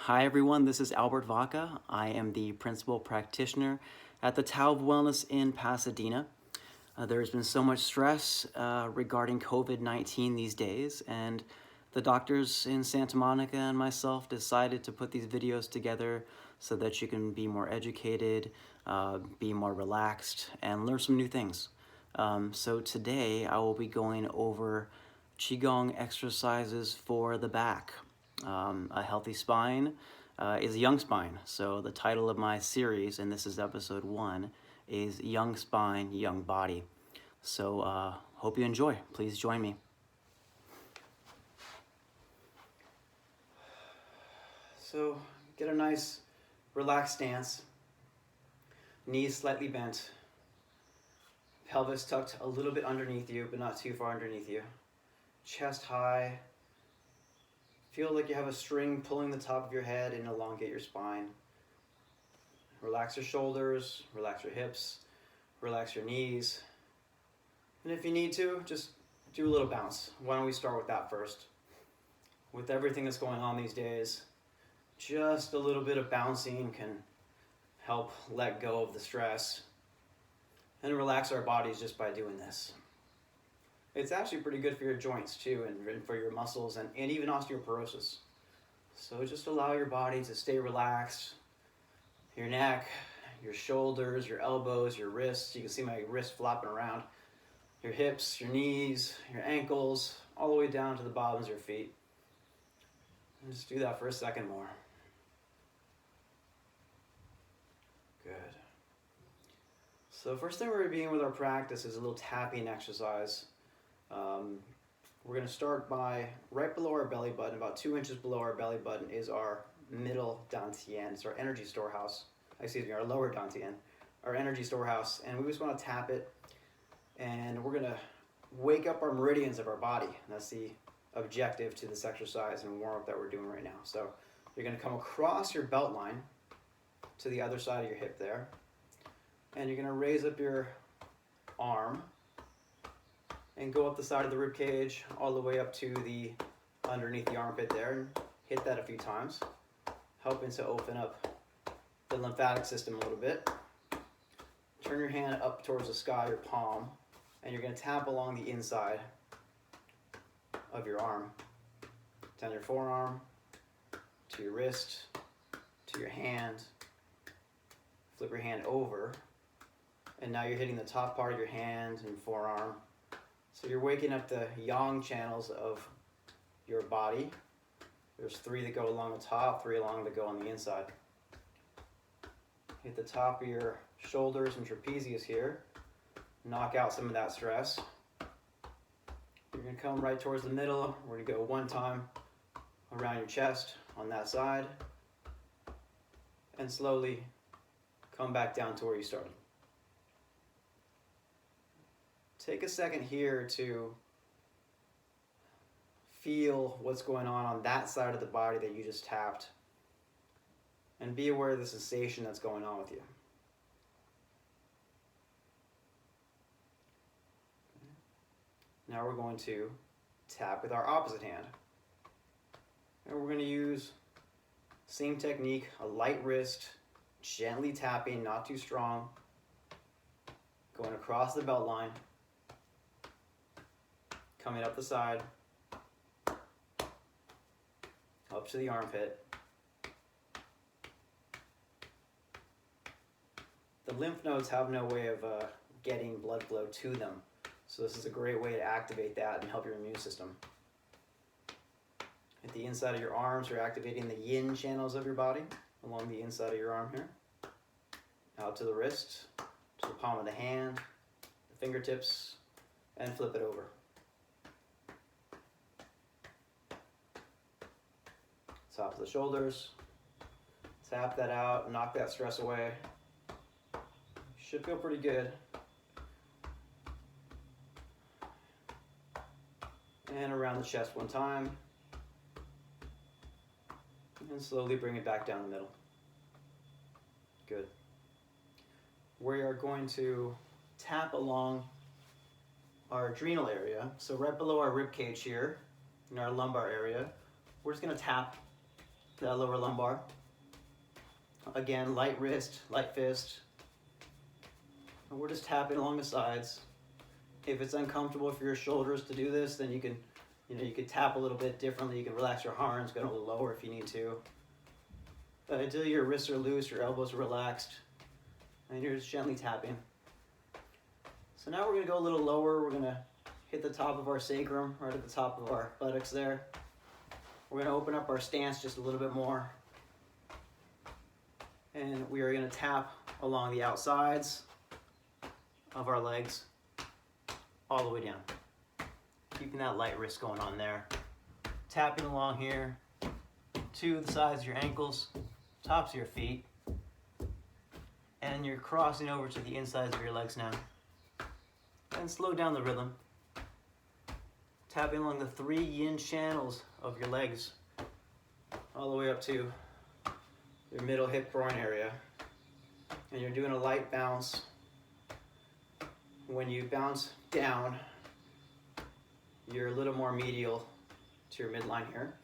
Hi everyone, this is Albert Vaca. I am the principal practitioner at the Tao of Wellness in Pasadena. There's been so much stress regarding COVID-19 these days, and the doctors in Santa Monica and myself decided to put these videos together so that you can be more educated, be more relaxed, and learn some new things. So today I will be going over Qigong exercises for the back. A healthy spine is a young spine. So the title of my series, and this is episode 1, is Young Spine, Young Body. So hope you enjoy. Please join me. So get a nice relaxed stance, knees slightly bent, pelvis tucked a little bit underneath you, but not too far underneath you, chest high. Feel like you have a string pulling the top of your head and elongate your spine. Relax your shoulders, relax your hips, relax your knees. And if you need to, just do a little bounce. Why don't we start with that first? With everything that's going on these days, just a little bit of bouncing can help let go of the stress and relax our bodies just by doing this. It's actually pretty good for your joints too, and for your muscles and even osteoporosis. So just allow your body to stay relaxed. Your neck, your shoulders, your elbows, your wrists. You can see my wrist flopping around. Your hips, your knees, your ankles, all the way down to the bottoms of your feet. And just do that for a second more. Good. So first thing we're going to begin with our practice is a little tapping exercise. We're going to start by right below our belly button, about 2 inches below our belly button is our middle dantian. It's our energy storehouse. Our lower dantian, our energy storehouse. And we just want to tap it. And we're going to wake up our meridians of our body. That's the objective to this exercise and warm up that we're doing right now. So you're going to come across your belt line to the other side of your hip there. And you're going to raise up your arm and go up the side of the rib cage all the way up to the underneath the armpit there, and hit that a few times, helping to open up the lymphatic system a little bit. Turn your hand up towards the sky, your palm, and you're going to tap along the inside of your arm, down your forearm, to your wrist, to your hand. Flip your hand over, and now you're hitting the top part of your hand and forearm. So you're waking up the yang channels of your body. There's 3 that go along the top, 3 along that go on the inside. Hit the top of your shoulders and trapezius here. Knock out some of that stress. You're going to come right towards the middle. We're going to go 1 time around your chest on that side. And slowly come back down to where you started. Take a second here to feel what's going on that side of the body that you just tapped, and be aware of the sensation that's going on with you. Now we're going to tap with our opposite hand. And we're going to use same technique, a light wrist, gently tapping, not too strong, going across the belt line, coming up the side, up to the armpit. The lymph nodes have no way of getting blood flow to them, so this is a great way to activate that and help your immune system. At the inside of your arms, you're activating the yin channels of your body along the inside of your arm here. Out to the wrist, to the palm of the hand, the fingertips, and flip it over. Top of the shoulders, tap that out, knock that stress away. Should feel pretty good. And around the chest 1 time. And slowly bring it back down the middle. Good. We are going to tap along our adrenal area. So right below our rib cage here, in our lumbar area, we're just going to tap that lower lumbar. Again, light wrist, light fist. And we're just tapping along the sides. If it's uncomfortable for your shoulders to do this, then you can tap a little bit differently. You can relax your arms, go a little lower if you need to. But until your wrists are loose, your elbows are relaxed, and you're just gently tapping. So now we're gonna go a little lower. We're gonna hit the top of our sacrum, right at the top of our buttocks there. We're gonna open up our stance just a little bit more. And we are gonna tap along the outsides of our legs all the way down. Keeping that light wrist going on there. Tapping along here to the sides of your ankles, tops of your feet. And you're crossing over to the insides of your legs now. And slow down the rhythm. Tapping along the 3 yin channels of your legs, all the way up to your middle hip groin area. And you're doing a light bounce. When you bounce down, you're a little more medial to your midline here.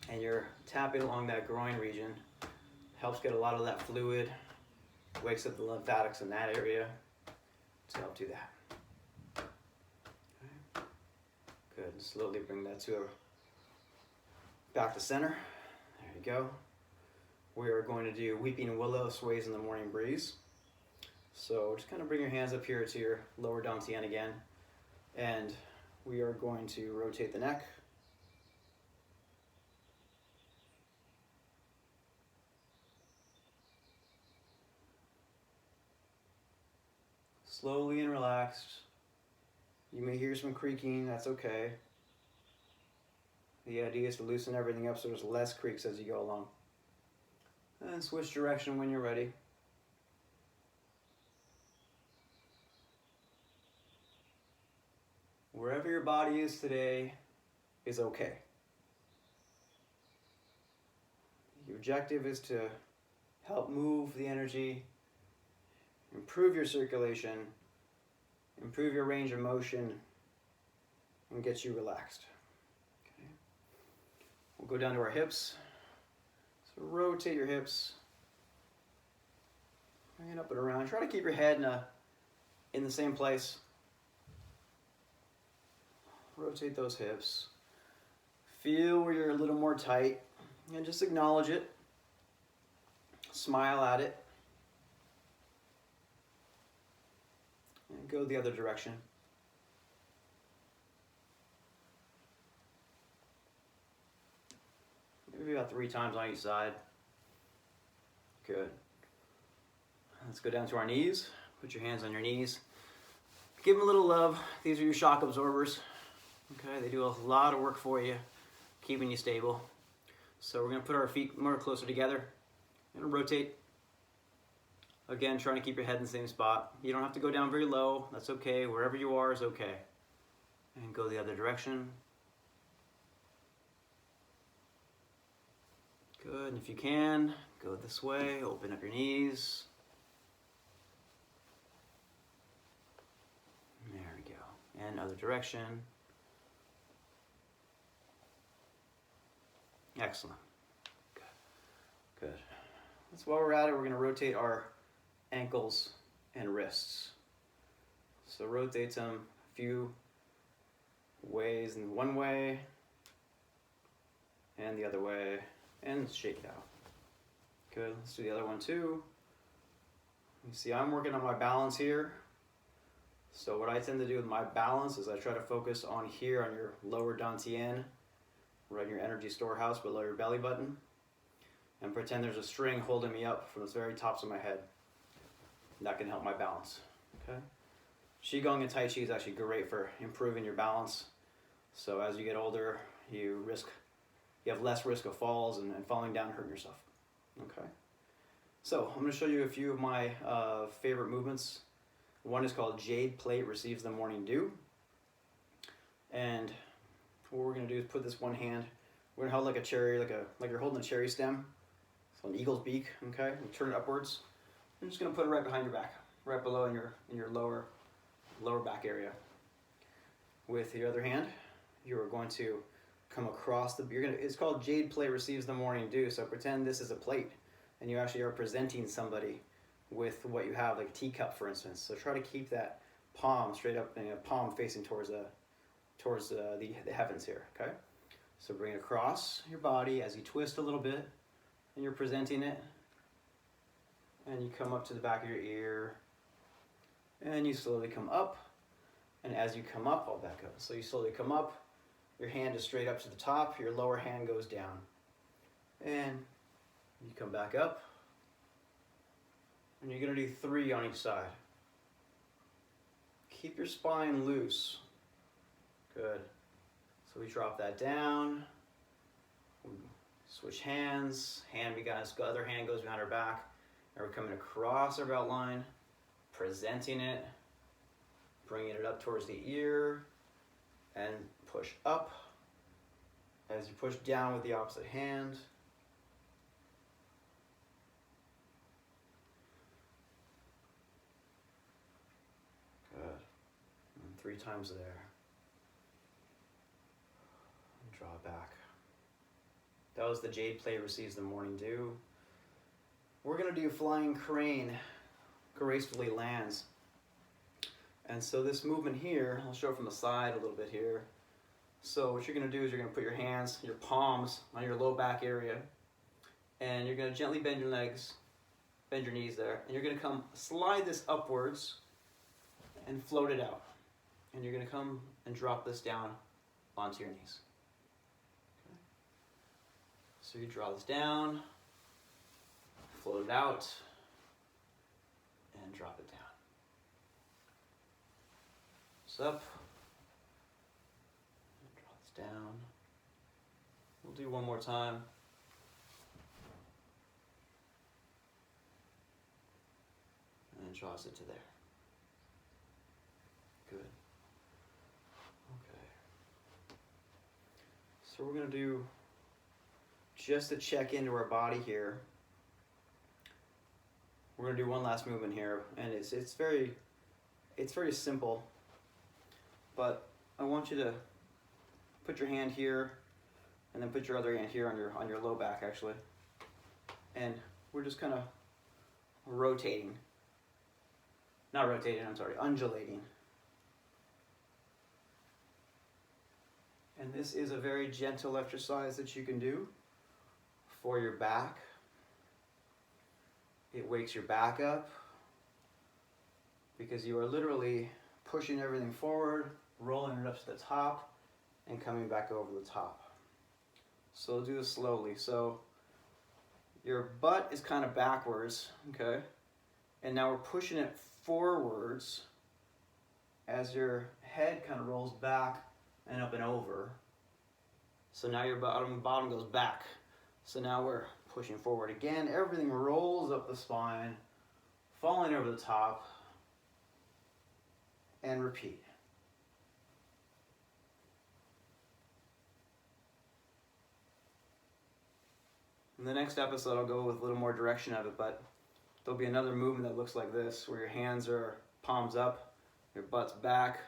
And you're tapping along that groin region. Helps get a lot of that fluid, wakes up the lymphatics in that area to help do that. Okay. Good, and slowly bring that back to center. There you go. We are going to do Weeping Willow Sways in the Morning Breeze. So just kind of bring your hands up here to your lower dantian again. And we are going to rotate the neck. Slowly and relaxed. You may hear some creaking, that's okay. The idea is to loosen everything up so there's less creaks as you go along. And switch direction when you're ready. Wherever your body is today is okay. The objective is to help move the energy, improve your circulation, improve your range of motion, and get you relaxed. Okay. We'll go down to our hips. So rotate your hips, and up and around. Try to keep your head in the same place. Rotate those hips. Feel where you're a little more tight, and just acknowledge it. Smile at it. And go the other direction. Maybe about 3 times on each side. Good. Let's go down to our knees. Put your hands on your knees. Give them a little love. These are your shock absorbers. Okay, they do a lot of work for you, keeping you stable. So we're going to put our feet more closer together and rotate. Again, trying to keep your head in the same spot. You don't have to go down very low. That's okay. Wherever you are is okay. And go the other direction. Good. And if you can, go this way. Open up your knees. There we go. And other direction. Excellent. Good. Good. That's while we're at it, we're going to rotate our ankles and wrists. So rotate them a few ways, in one way and the other way, and shake it out. Good. Let's do the other one too. You see, I'm working on my balance here. So what I tend to do with my balance is I try to focus on here on your lower dantian, right in your energy storehouse below your belly button, and pretend there's a string holding me up from the very tops of my head. That can help my balance. Okay. Qigong and Tai Chi is actually great for improving your balance. So as you get older, you have less risk of falls and falling down and hurting yourself. Okay. So I'm going to show you a few of my favorite movements. One is called Jade Plate Receives the Morning Dew. And what we're going to do is put this one hand, we're going to hold like a cherry, like you're holding a cherry stem. So an eagle's beak, okay? And turn it upwards. I'm just going to put it right behind your back, right below in your lower back area. With the other hand, you are going to come across the, it's called jade plate receives the morning dew. So pretend this is a plate and you actually are presenting somebody with what you have, like a teacup, for instance. So try to keep that palm straight up, and a palm facing towards the heavens here, okay? So bring it across your body as you twist a little bit, and you're presenting it. And you come up to the back of your ear, and you slowly come up. And as you come up, I'll back up. So you slowly come up, your hand is straight up to the top, your lower hand goes down. And you come back up, and you're gonna do 3 on each side. Keep your spine loose. Good. So we drop that down. We switch hands. Other hand goes behind our back. And we're coming across our belt line, presenting it, bringing it up towards the ear, and push up. As you push down with the opposite hand. Good. And 3 times there. And draw it back. That was the jade plate receives the morning dew. We're going to do flying crane, gracefully lands. And so this movement here, I'll show it from the side a little bit here. So what you're going to do is you're going to put your hands, your palms on your low back area, and you're going to gently bend your legs, bend your knees there, and you're going to slide this upwards and float it out. And you're going to come and drop this down onto your knees. Okay. So you draw this down, float it out, and drop it down. So up, and draw this down. We'll do one more time. And draws it to there. Good. Okay. So we're going to do just to check into our body here. We're going to do one last movement here, and it's very simple. But I want you to put your hand here, and then put your other hand here on your low back actually, and we're just kind of rotating. Not rotating, I'm sorry, undulating. And this is a very gentle exercise that you can do for your back. It wakes your back up because you are literally pushing everything forward, rolling it up to the top, and coming back over the top. So do this slowly. So your butt is kind of backwards, okay? And now we're pushing it forwards as your head kind of rolls back and up and over. So now your bottom goes back. So now we're pushing forward again. Everything rolls up the spine, falling over the top, and repeat. In the next episode, I'll go with a little more direction of it, but there'll be another movement that looks like this, where your hands are palms up, your butt's back,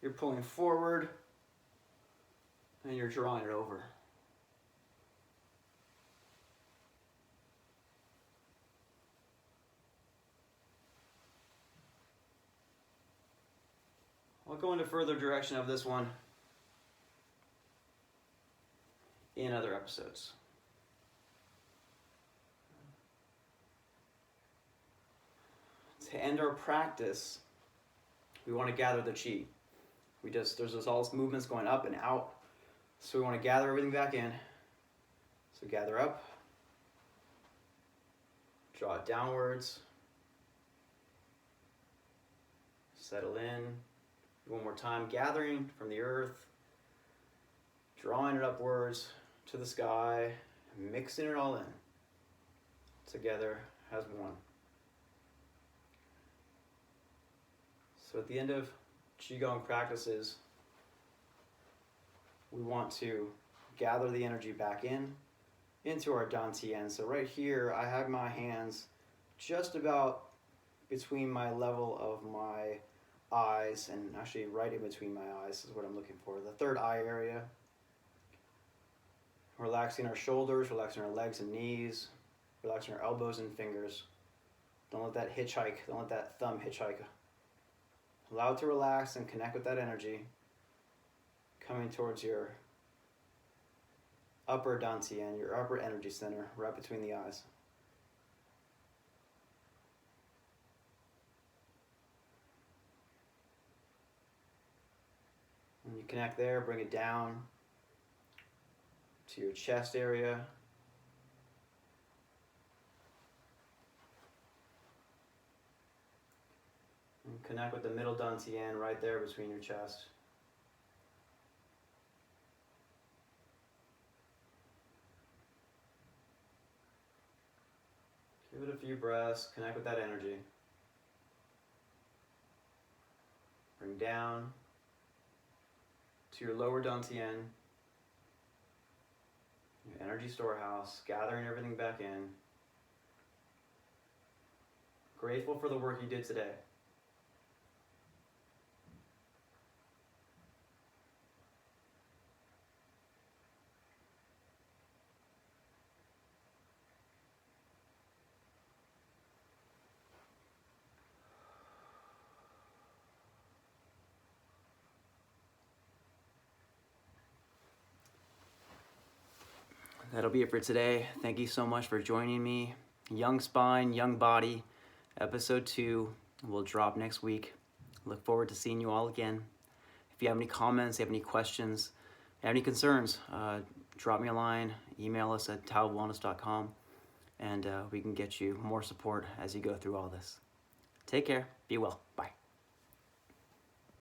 you're pulling forward, and you're drawing it over. I'll go into further direction of this one in other episodes. To end our practice, we want to gather the chi. There's all these movements going up and out, so we want to gather everything back in. So gather up, draw it downwards, settle in. One more time, gathering from the earth, drawing it upwards to the sky, mixing it all in together as one. So at the end of Qigong practices, we want to gather the energy back into our dantian. So right here, I have my hands just about between my level of my eyes, and actually right in between my eyes is what I'm looking for, the third eye area. Relaxing our shoulders, relaxing our legs and knees, relaxing our elbows and fingers. Don't let that hitchhike, don't let that thumb hitchhike. Allow it to relax and connect with that energy coming towards your upper dantian, your upper energy center, right between the eyes. When you connect there, bring it down to your chest area. And connect with the middle dantian right there between your chest. Give it a few breaths, connect with that energy. Bring down to your lower dantian, your energy storehouse, gathering everything back in. Grateful for the work you did today. That'll be it for today. Thank you so much for joining me. Young Spine, Young Body, episode 2 will drop next week. Look forward to seeing you all again. If you have any comments, you have any questions, have any concerns, drop me a line, email us at towelwellness.com, and we can get you more support as you go through all this. Take care. Be well. Bye.